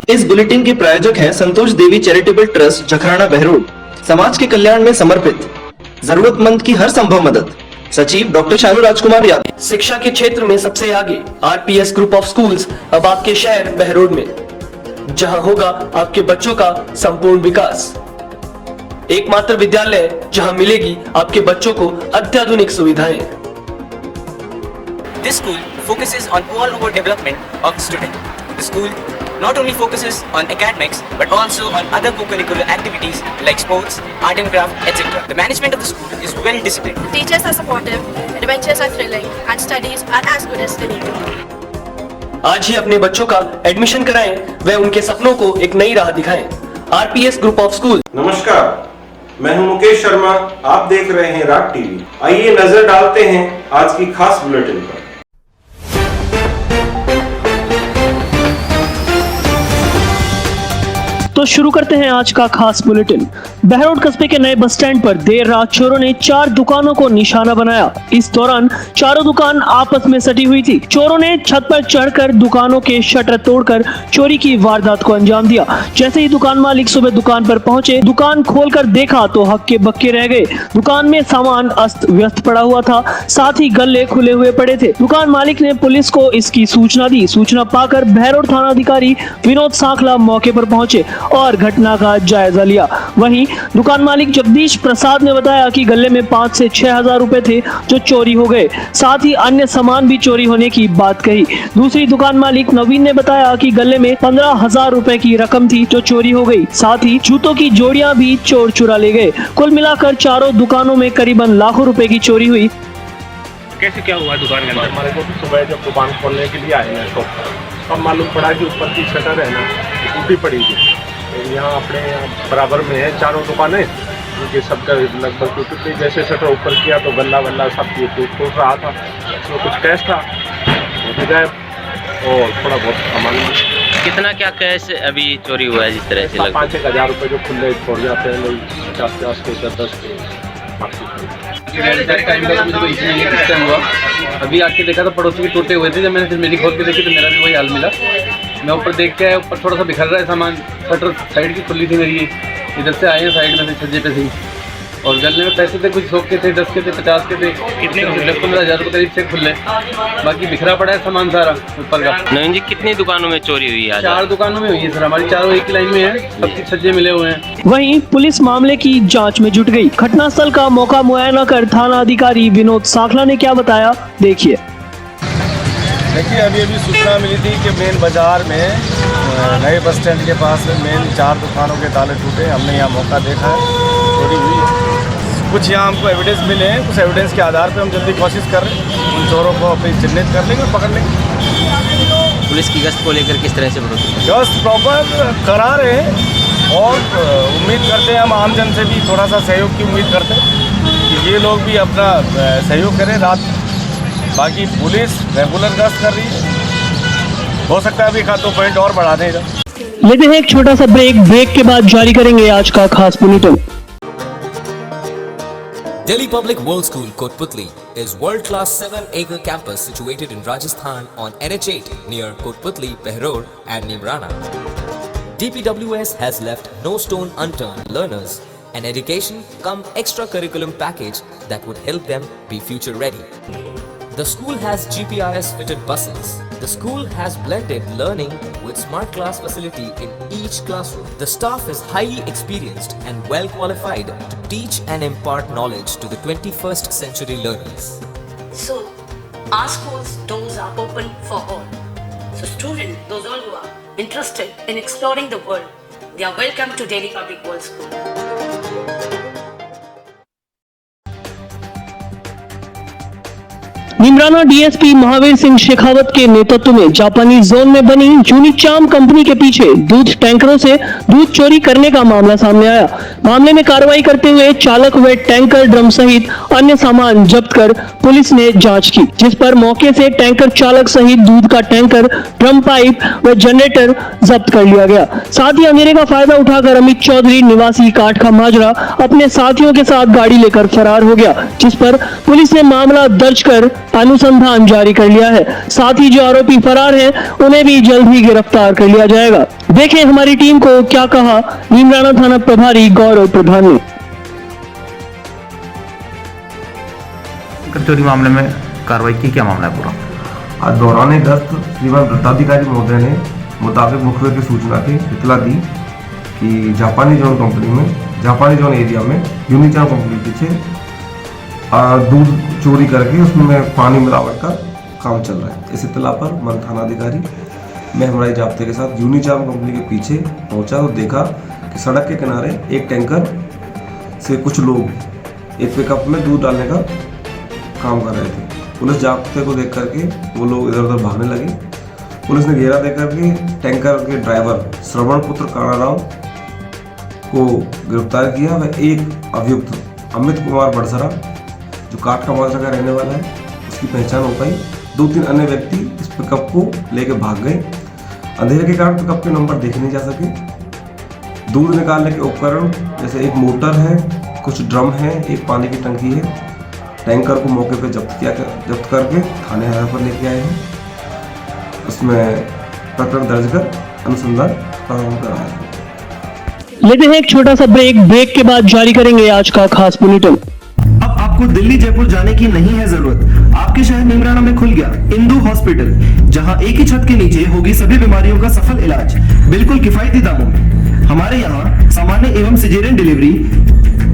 इस बुलेटिन के प्रायोजक हैं संतोष देवी चैरिटेबल ट्रस्ट जखराना बहरोड, समाज के कल्याण में समर्पित, जरूरतमंद की हर संभव मदद। सचिव डॉक्टर शानू राजकुमार यादव। शिक्षा के क्षेत्र में सबसे आगे आरपीएस ग्रुप ऑफ स्कूल्स अब आपके शहर बहरोड में, जहां होगा आपके बच्चों का संपूर्ण विकास। एकमात्र विद्यालय जहां मिलेगी आपके बच्चों को अत्याधुनिक सुविधाएं। This school focuses on all-over development of the student. The school not only focuses on academics but also on other co-curricular activities like sports, art and craft, etc. The management of the school is well disciplined. Teachers are supportive, adventures are thrilling, and studies are as good as they need to be. आज ही अपने बच्चों का admission कराएं, व उनके सपनों को एक नई राह दिखाएं। RPS group of school. नमस्कार, मैं हूं मुकेश शर्मा। आप देख रहे हैं राग टीवी। आइए नजर डालते हैं आज की खास बुलेटिन पर। तो शुरू करते हैं आज का खास बुलेटिन। बहरोड कस्बे के नए बस स्टैंड पर देर रात चोरों ने 4 दुकानों को निशाना बनाया। इस दौरान चारों दुकान आपस में सटी हुई थी। चोरों ने छत पर चढ़कर दुकानों के शटर तोड़कर चोरी की वारदात को अंजाम दिया। जैसे ही दुकान मालिक सुबह दुकान पर पहुंचे, दुकान खोलकर देखा तो हक्के बक्के रह गए। दुकान में सामान अस्त व्यस्त पड़ा हुआ था, साथ ही गल्ले खुले हुए पड़े थे। दुकान मालिक ने पुलिस को इसकी सूचना दी। सूचना पाकर बहरोड थाना अधिकारी विनोद सांखला मौके पर पहुंचे और घटना का जायजा लिया। वहीं दुकान मालिक जगदीश प्रसाद ने बताया कि गले में 5 से 6 हजार रुपए थे जो चोरी हो गए, साथ ही अन्य सामान भी चोरी होने की बात कही। दूसरी दुकान मालिक नवीन ने बताया कि गले में 15,000 रुपए की रकम थी जो चोरी हो गई, साथ ही जूतों की जोड़ियां भी चोर चुरा ले गए। कुल मिलाकर चारों दुकानों में करीबन लाखों रुपए की चोरी हुई। कैसे क्या हुआ दुकान के अंदर? हमारे को भी सुबह जब दुकान खोलने के लिए आए हैं तो तब मालूम पड़ा कि ऊपर की शटर है ना टूटी पड़ी थी। यहाँ अपने बराबर में है चारों दुकानें, उनके सबका लगभग टूटी। जैसे शटर ऊपर किया तो गल्ला वल्ला सब टूट रहा था। उसमें कुछ कैश था वो भी गए और थोड़ा बहुत सामान। कितना क्या कैश अभी चोरी हुआ है जिस तरह से? 5-1 हज़ार रुपये जो खुले छोड़ जाते हैं लोग, 50 के 10 के। हुआ अभी आके देखा तो पड़ोसी के टूटे हुए थे। जब मैंने फिर मेरी खोल के देखी तो मेरा भी वही हाल मिला। मैं ऊपर देख के आया, ऊपर थोड़ा सा बिखर रहा है सामान। शटर साइड की खुली थी मेरी, इधर से आए हैं साइड में से छज्जे पे थी। और गले में पैसे थे कुछ 100 के थे, 10 के थे, 50 के थे। कितने 10-15 हज़ार रुपये करीब से खुले। बाकी बिखरा पड़ा है सामान सारा ऊपर का। नवीन जी, कितनी दुकानों में चोरी हुई है? 4 दुकानों में हुई है सर, हमारी चारों एक ही लाइन में है, सबके छज्जे मिले हुए हैं। वहीं पुलिस मामले की जांच में जुट गई। घटनास्थल का मौका मुआयना कर थाना अधिकारी विनोद सांखला ने क्या बताया, देखिए। देखिए, अभी सूचना मिली थी कि मेन बाजार में नए बस स्टैंड के पास मेन 4 दुकानों के ताले टूटे। हमने यहाँ मौका देखा है, चोरी हुई है। कुछ यहाँ हमको एविडेंस मिले हैं, उस एविडेंस के आधार पर हम जल्दी कोशिश कर रहे हैं उन चोरों को अपनी चिन्हित कर लेंगे और पकड़ लेंगे। पुलिस की गश्त को लेकर किस तरह से गश्त प्रॉपर करा रहे हैं और उम्मीद करते हैं, हम आमजन से भी थोड़ा सा सहयोग की उम्मीद करते हैं कि ये लोग भी अपना सहयोग करें रात। बाकी पुलिस रेगुलर गश्त कर रही है, हो सकता है अभी 1-2 पॉइंट और बढ़ा देगा। लेते हैं एक छोटा सा ब्रेक के बाद जारी करेंगे आज का खास bulletin. Delhi Public World School, Kotputli, is world-class 7-acre campus situated in Rajasthan on NH8 near Kotputli, Behror and Nimrana. DPWS has left no stone unturned. Learners an education come extra-curriculum package that would help them be future-ready. The school has GPRS-fitted buses. The school has blended learning with smart class facility in each classroom. The staff is highly experienced and well qualified to teach and impart knowledge to the 21st century learners. So, our school's doors are open for all. So students, those all who are interested in exploring the world, they are welcome to Delhi Public World School. Neemrana DSP Mahavir Singh Shekhawat के नेतृत्व में जापानी zone में बनी यूनिचार्म company के पीछे दूध टैंकरों से दूध चोरी करने का मामला सामने आया। मामले में कार्रवाई करते हुए चालक व टैंकर ड्रम सहित अन्य सामान जब्त कर पुलिस ने जांच की, जिस पर मौके से टैंकर चालक सहित दूध का टैंकर, ड्रम पाइप व जनरेटर जब्त कर लिया गया। साथ ही अंधेरे का फायदा उठाकर अमित चौधरी निवासी काठ का माजरा अपने साथियों के साथ गाड़ी लेकर फरार हो गया, जिस पर पुलिस ने मामला दर्ज कर अनुसंधान जारी कर लिया है। साथ ही जो आरोपी फरार हैं, उन्हें भी जल्द ही गिरफ्तार कर लिया जाएगा। देखें हमारी टीम को क्या कहा नीमराना थाना प्रभारी गौरव प्रधान ने। चोरी मामले में कार्रवाई की, क्या मामला है पूरा? आज दौरान गश्त श्रीमान वृत्ताधिकारी महोदय ने मुताबिक मुखबिर की सूचना की इतला दी कि जापानी जोन कंपनी में, जापानी जोन एरिया में यूनिचार कंपनी के पीछे दूध चोरी करके उसमें पानी मिलावट का काम चल रहा है। इस इतला पर मन थानाधिकारी मैं हमारे जाब्ते के साथ यूनिचार कंपनी के पीछे पहुंचा तो देखा कि सड़क के किनारे एक टैंकर से कुछ लोग एक पिकअप में दूध डालने का काम कर रहे थे। पुलिस जाब्ते को देख करके वो लोग इधर उधर भागने लगे। पुलिस ने घेरा देकर के टैंकर के ड्राइवर श्रवण पुत्र कानाराम को गिरफ्तार किया। वह एक अभियुक्त अमित कुमार बड़सरा जो काट का माजरा का रहने वाला है, उसकी पहचान हो पाई। 2-3 अन्य व्यक्ति इस पिकअप को लेकर भाग गए। अंधेरे के कारण पिकअप के नंबर देखे नहीं जा सके। दूध निकालने के उपकरण जैसे एक मोटर है, कुछ ड्रम है, एक पानी की टंकी है। टैंकर को मौके पर जब्त करके थाने हायर पर लेके आए हैं। उसमें प्रकरण दर्ज कर अनुसंधान प्रारंभ कराया है। लेते हैं एक छोटा सा ब्रेक के बाद जारी करेंगे आज का खास बुलेटिन। अब आपको दिल्ली जयपुर जाने की नहीं है जरूरत। आपके शहर नीमराना में खुल गया इंदु हॉस्पिटल, जहां एक ही छत के नीचे होगी सभी बीमारियों का सफल इलाज बिल्कुल किफायती दामों में। हमारे यहाँ सामान्य एवं सिजेरियन डिलीवरी,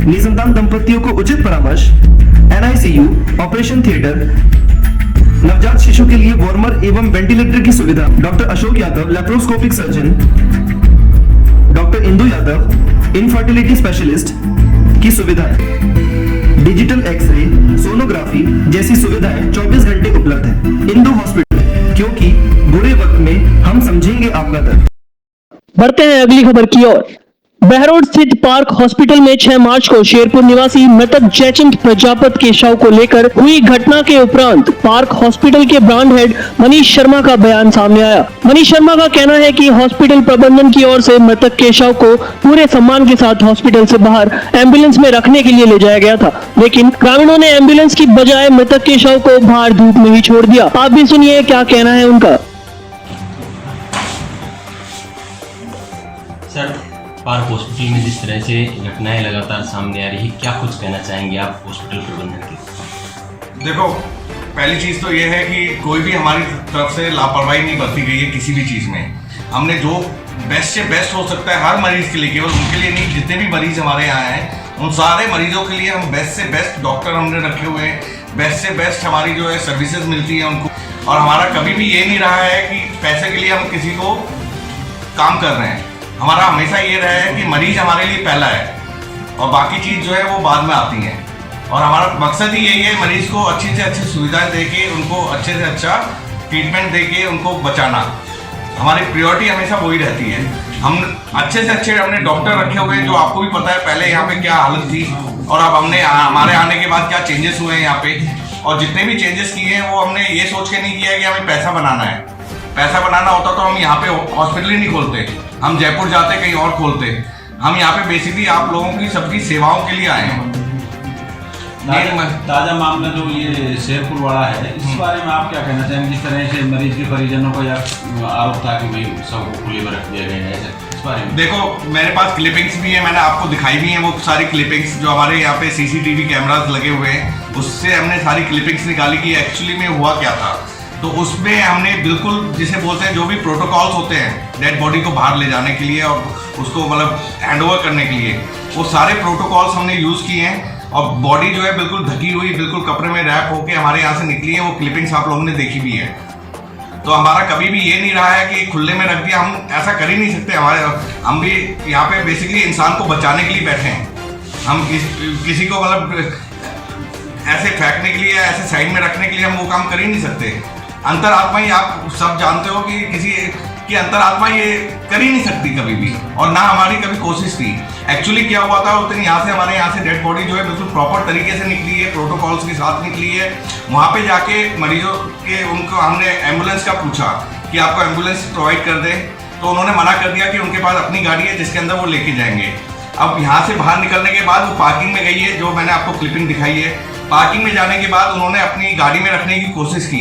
निसंतान दंपतियों को उचित परामर्श, NICU, ऑपरेशन थिएटर, नवजात शिशु के लिए वार्मर एवं वेंटिलेटर की सुविधा, doctor Ashok Yadav laparoscopic surgeon, doctor Indu Yadav infertility specialist की सुविधाएं, डिजिटल एक्सरे, सोनोग्राफी जैसी सुविधाएं 24 घंटे उपलब्ध है। इंदु हॉस्पिटल, क्योंकि बुरे वक्त में हम समझेंगे आपका दर्द। बढ़ते हैं अगली खबर की ओर। बहरोड स्थित पार्क हॉस्पिटल में 6 मार्च को शेरपुर निवासी मृतक जयचंद प्रजापत के शव को लेकर हुई घटना के उपरांत पार्क हॉस्पिटल के ब्रांड हेड मनीष शर्मा का बयान सामने आया। मनीष शर्मा का कहना है कि हॉस्पिटल प्रबंधन की ओर से मृतक के शव को पूरे सम्मान के साथ हॉस्पिटल से बाहर एम्बुलेंस में रखने के लिए ले जाया गया था, लेकिन ग्रामीणों ने एम्बुलेंस की बजाय मृतक के शव को बाहर धूप में ही छोड़ दिया। आप भी सुनिए क्या कहना है उनका। सर, पार्क हॉस्पिटल में जिस तरह से घटनाएं लगातार सामने आ रही है, क्या कुछ कहना चाहेंगे आप हॉस्पिटल प्रबंधन के? देखो, पहली चीज़ तो ये है कि कोई भी हमारी तरफ से लापरवाही नहीं बरती गई है किसी भी चीज़ में। हमने जो बेस्ट से बेस्ट हो सकता है हर मरीज़ के लिए, केवल उनके लिए नहीं, जितने भी मरीज़ हमारे यहाँ हैं उन सारे मरीजों के लिए हम बेस्ट से बेस्ट डॉक्टर हमने रखे हुए हैं, बेस्ट से बेस्ट हमारी जो है सर्विसेज मिलती हैं उनको। और हमारा कभी भी ये नहीं रहा है कि पैसे के लिए हम किसी को काम कर रहे हैं। हमारा हमेशा ये रहा है कि मरीज हमारे लिए पहला है और बाकी चीज़ जो है वो बाद में आती हैं। और हमारा मकसद ही यही है मरीज को अच्छी से अच्छी सुविधाएं देके, उनको अच्छे से अच्छा ट्रीटमेंट देके उनको बचाना। हमारी प्रायोरिटी हमेशा वही रहती है। हम अच्छे से अच्छे हमने डॉक्टर रखे हुए हैं, जो आपको भी पता है पहले यहाँ पे क्या हालत थी और अब हमारे आने के बाद क्या चेंजेस हुए हैं यहाँ पे। और जितने भी चेंजेस किए हैं वो हमने ये सोच के नहीं किया है कि हमें पैसा बनाना है। पैसा बनाना होता तो हम यहाँ पे हॉस्पिटल ही नहीं खोलते, हम जयपुर जाते कहीं और खोलते। हम यहाँ पे बेसिकली आप लोगों की सबकी सेवाओं के लिए आए हैं। ताज़ा मामला जो ये शेरपुर वाला है, इस बारे में आप क्या कहना चाहेंगे? जिस तरह से मरीज के परिजनों को या आरोप था कि भाई सबको खुले में रख दिया गया है, इस बारे में? देखो, मेरे पास क्लिपिंग्स भी है, मैंने आपको दिखाई भी है वो सारी क्लिपिंग्स जो हमारे यहाँ पे CCTV कैमरास लगे हुए हैं, उससे हमने सारी क्लिपिंग्स निकाली कि एक्चुअली में हुआ क्या था। तो उसमें हमने बिल्कुल जिसे बोलते हैं जो भी प्रोटोकॉल्स होते हैं डेड बॉडी को बाहर ले जाने के लिए और उसको मतलब हैंडओवर करने के लिए, वो सारे प्रोटोकॉल्स हमने यूज़ किए हैं। और बॉडी जो है बिल्कुल ढकी हुई, बिल्कुल कपड़े में रैप होके हमारे यहाँ से निकली है। वो क्लिपिंग्स आप लोगों ने देखी भी है। तो हमारा कभी भी ये नहीं रहा है कि खुले में रख दिया, हम ऐसा कर ही नहीं सकते। हम भी यहाँ पे बेसिकली इंसान को बचाने के लिए बैठे हैं। हम किसी को मतलब ऐसे फेंकने के लिए, ऐसे साइड में रखने के लिए हम वो काम कर ही नहीं सकते। अंतरात्मा ही आप सब जानते हो कि किसी की अंतरात्मा ये कर ही नहीं सकती कभी भी, और ना हमारी कभी कोशिश थी। एक्चुअली क्या हुआ था, उतनी हमारे यहाँ से डेड बॉडी जो है बिल्कुल प्रॉपर तरीके से निकली है, प्रोटोकॉल्स के साथ निकली है। वहाँ पे जाके मरीजों के उनको हमने एम्बुलेंस का पूछा कि आपको एम्बुलेंस प्रोवाइड कर दें, तो उन्होंने मना कर दिया कि उनके पास अपनी गाड़ी है जिसके अंदर वो लेके जाएंगे। अब यहाँ से बाहर निकलने के बाद वो पार्किंग में गई है, जो मैंने आपको क्लिपिंग दिखाई है। पार्किंग में जाने के बाद उन्होंने अपनी गाड़ी में रखने की कोशिश की,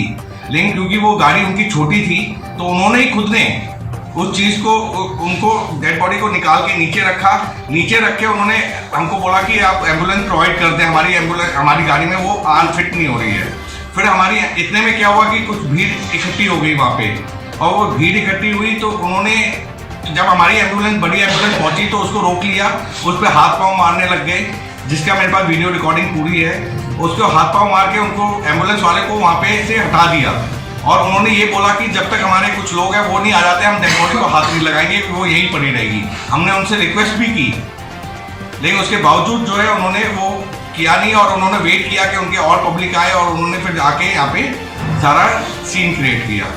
लेकिन क्योंकि वो गाड़ी उनकी छोटी थी तो उन्होंने ही खुद ने उस चीज़ को, उनको डेड बॉडी को निकाल के नीचे रखा। नीचे रख के उन्होंने हमको बोला कि आप एम्बुलेंस प्रोवाइड कर दें, हमारी गाड़ी में वो अनफिट नहीं हो रही है। फिर हमारी इतने में क्या हुआ कि कुछ भीड़ इकट्ठी हो गई वहाँ पे, और वो भीड़ इकट्ठी हुई तो उन्होंने, जब हमारी एम्बुलेंस, बड़ी एम्बुलेंस पहुंची तो उसको रोक लिया, उस पर हाथ पांव मारने लग गए, जिसका मेरे पास वीडियो रिकॉर्डिंग पूरी है। उसको हाथ पांव मार के उनको, एम्बुलेंस वाले को वहाँ पे से हटा दिया, और उन्होंने ये बोला कि जब तक हमारे कुछ लोग हैं वो नहीं आ जाते हम डेड बॉडी को हाथ नहीं लगाएंगे, वो यहीं पड़ी रहेगी। हमने उनसे रिक्वेस्ट भी की, लेकिन उसके बावजूद जो है उन्होंने वो किया नहीं, और उन्होंने वेट किया कि उनके और पब्लिक आए, और उन्होंने फिर जाके यहाँ पे सारा सीन क्रिएट किया।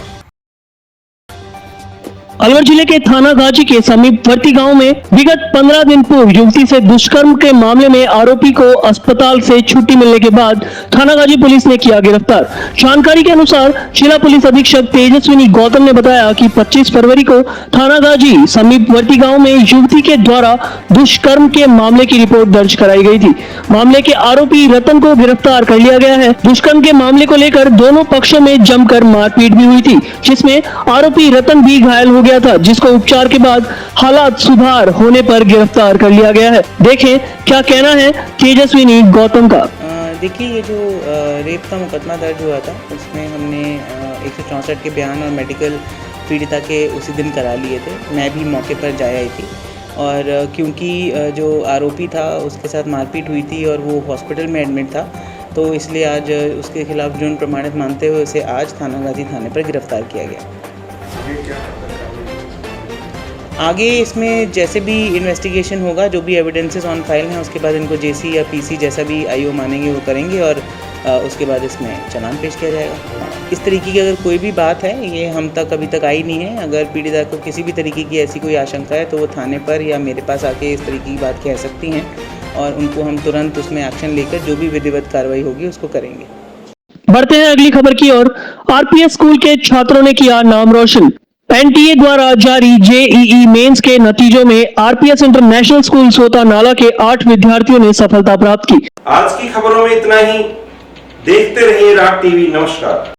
अलवर जिले के थाना गाजी के समीपवर्ती गांव में विगत 15 दिन पूर्व युवती से दुष्कर्म के मामले में आरोपी को अस्पताल से छुट्टी मिलने के बाद थाना गाजी पुलिस ने किया गिरफ्तार। जानकारी के अनुसार जिला पुलिस अधीक्षक तेजस्विनी गौतम ने बताया कि 25 फरवरी को थाना गाजी समीपवर्ती गांव में युवती के द्वारा दुष्कर्म के मामले की रिपोर्ट दर्ज कराई गई थी। मामले के आरोपी रतन को गिरफ्तार कर लिया गया है। दुष्कर्म के मामले को लेकर दोनों पक्षों में जमकर मारपीट भी हुई थी, जिसमें आरोपी रतन भी घायल हो गया था, जिसको उपचार के बाद हालात सुधार होने पर गिरफ्तार कर लिया गया है। देखें क्या कहना है तेजस्विनी गौतम का। देखिए, ये जो रेप का मुकदमा दर्ज हुआ था उसमें हमने 164 के बयान और मेडिकल पीड़िता के उसी दिन करा लिए थे। मैं भी मौके पर जा आई थी, और क्योंकि जो आरोपी था उसके साथ मारपीट हुई थी और वो हॉस्पिटल में एडमिट था, तो इसलिए आज उसके खिलाफ जुर्म प्रमाणित मानते हुए उसे आज थाना गाजी थाने पर गिरफ्तार किया गया। आगे इसमें जैसे भी इन्वेस्टिगेशन होगा, जो भी एविडेंसेस ऑन फाइल हैं, उसके बाद इनको जेसी या पीसी जैसा भी आईओ मानेंगे वो करेंगे, और उसके बाद इसमें चालान पेश किया जाएगा। इस तरीके की अगर कोई भी बात है, ये हम तक अभी तक आई नहीं है। अगर पीड़िता को किसी भी तरीके की ऐसी कोई आशंका है तो वो थाने पर या मेरे पास आके इस तरीके की बात कह सकती हैं, और उनको हम तुरंत उसमें एक्शन लेकर जो भी विधिवत कार्रवाई होगी उसको करेंगे। बढ़ते हैं अगली खबर की ओर। आरपीएस स्कूल के छात्रों ने किया नाम रोशन। एनटीए द्वारा जारी जेईई मेंस के नतीजों में आरपीएस इंटरनेशनल स्कूल सोता नाला के 8 विद्यार्थियों ने सफलता प्राप्त की। आज की खबरों में इतना ही। देखते रहिए राग टीवी। नमस्कार।